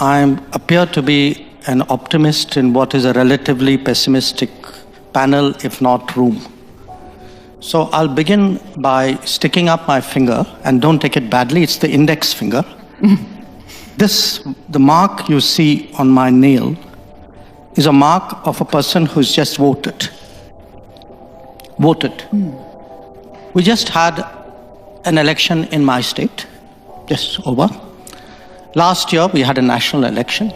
I appear to be an optimist in what is a relatively pessimistic panel, if not room. So I'll begin by sticking up my finger, and don't take it badly, it's the index finger. The mark you see on my nail is a mark of a person who's just voted. We just had an election in my state, just over. Last year, we had a national election.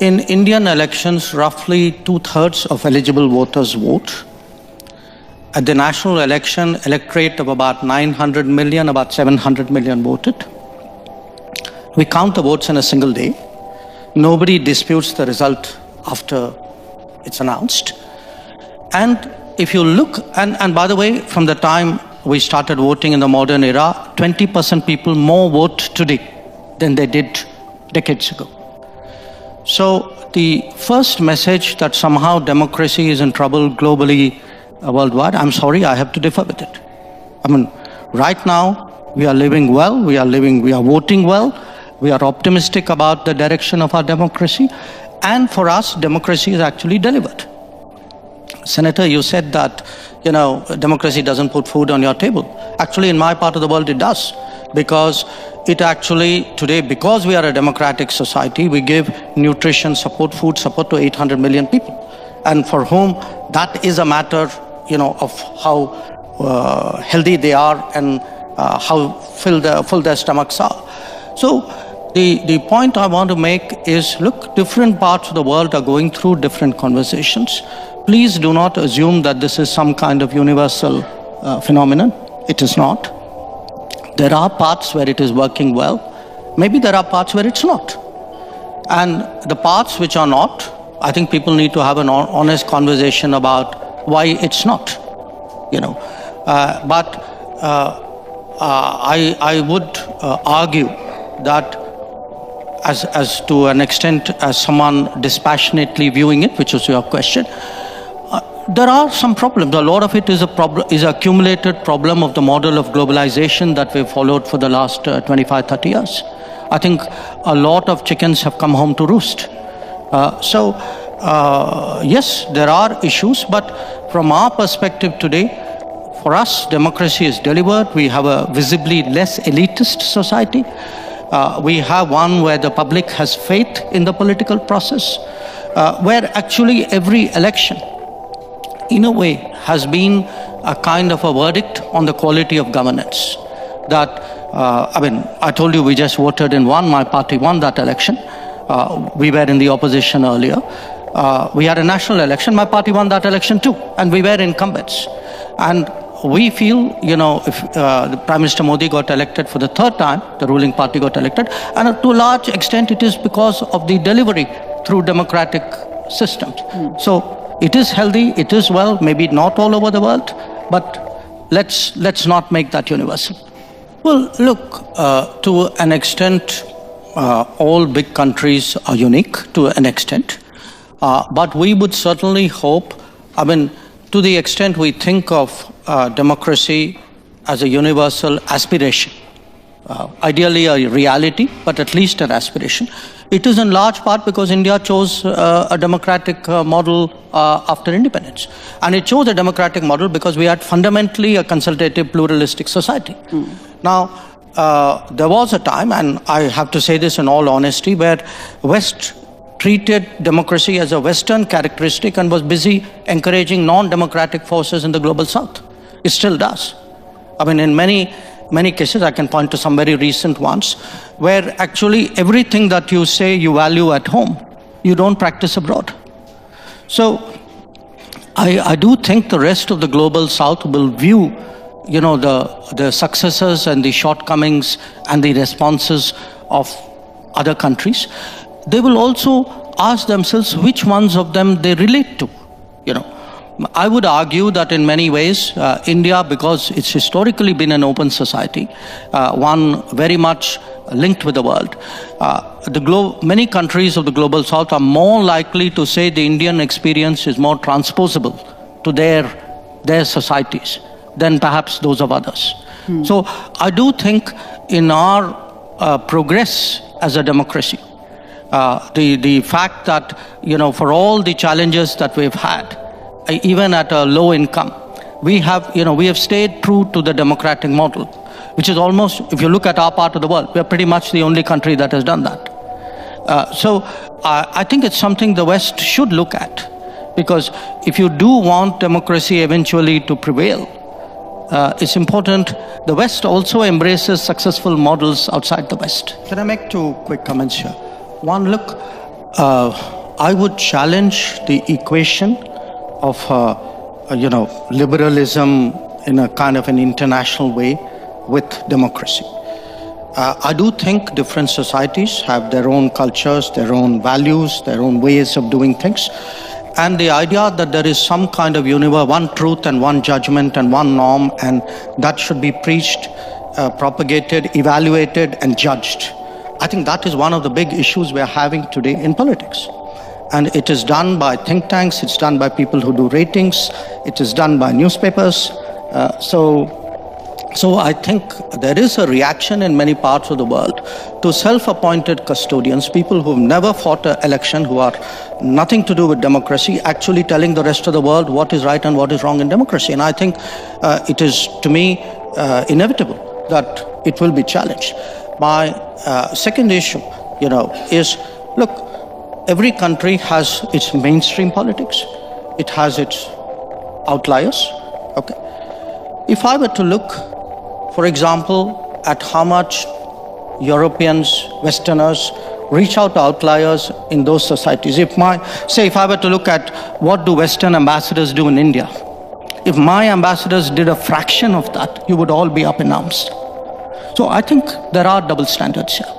In Indian elections, roughly 2/3 of eligible voters vote. At the national election, electorate of about 900 million, about 700 million voted. We count the votes in a single day. Nobody disputes the result after it's announced. And if you look, and by the way, from the time we started voting in the modern era, 20% people more vote today than they did decades ago. So the first message that somehow democracy is in trouble globally, worldwide, I'm sorry, I have to differ with it. I mean, right now, we are living well, we are voting well, we are optimistic about the direction of our democracy, and for us, democracy is actually delivered. Senator, you said that, democracy doesn't put food on your table. Actually, in my part of the world, it does. Because it actually, today, because we are a democratic society, we give nutrition support, food support to 800 million people. And for whom that is a matter, of how healthy they are and how full their stomachs are. So the point I want to make is, look, different parts of the world are going through different conversations. Please do not assume that this is some kind of universal phenomenon. It is not. There are parts where it is working well. Maybe there are parts where it's not. And the parts which are not, I think people need to have an honest conversation about why it's not. I would argue that as to an extent as someone dispassionately viewing it, which was your question, there are some problems. A lot of it is is an accumulated problem of the model of globalization that we've followed for the last 25, 30 years. I think a lot of chickens have come home to roost. Yes, there are issues, but from our perspective today, for us, democracy is delivered. We have a visibly less elitist society. We have one where the public has faith in the political process, where actually every election, in a way, has been a kind of a verdict on the quality of governance. That, I told you we just voted in one, my party won that election. We were in the opposition earlier. We had a national election, my party won that election too, and we were incumbents. And we feel, if the Prime Minister Modi got elected for the third time, the ruling party got elected, and to a large extent it is because of the delivery through democratic systems. So it is healthy, it is well, maybe not all over the world, but let's not make that universal. Well, look, to an extent, all big countries are unique to an extent, but we would certainly hope, to the extent we think of democracy as a universal aspiration, ideally a reality, but at least an aspiration. It is in large part because India chose a democratic model after independence. And it chose a democratic model because we had fundamentally a consultative, pluralistic society. Now, there was a time, and I have to say this in all honesty, where West treated democracy as a Western characteristic and was busy encouraging non-democratic forces in the global South. It still does. In many cases, I can point to some very recent ones, where actually everything that you say you value at home, you don't practice abroad. So I do think the rest of the global South will view, the successes and the shortcomings and the responses of other countries. They will also ask themselves which ones of them they relate to, I would argue that in many ways, India, because it's historically been an open society, one very much linked with the world, many countries of the global South are more likely to say the Indian experience is more transposable to their societies than perhaps those of others. So I do think in our progress as a democracy, The fact that, for all the challenges that we've had, even at a low income, we have stayed true to the democratic model, which is almost, if you look at our part of the world, we're pretty much the only country that has done that. So I think it's something the West should look at, because if you do want democracy eventually to prevail, it's important the West also embraces successful models outside the West. Can I make two quick comments here? One, look, I would challenge the equation of liberalism in a kind of an international way with democracy. I do think different societies have their own cultures, their own values, their own ways of doing things. And the idea that there is some kind of one truth and one judgment and one norm, and that should be preached, propagated, evaluated, and judged. I think that is one of the big issues we're having today in politics. And it is done by think tanks, it's done by people who do ratings, it is done by newspapers. So I think there is a reaction in many parts of the world to self-appointed custodians, people who've never fought an election, who are nothing to do with democracy, actually telling the rest of the world what is right and what is wrong in democracy. And I think it is, to me, inevitable that it will be challenged. My second issue, is, look, every country has its mainstream politics. It has its outliers, okay? If I were to look, for example, at how much Europeans, Westerners reach out to outliers in those societies. If I were to look at what do Western ambassadors do in India, if my ambassadors did a fraction of that, you would all be up in arms. So I think there are double standards here.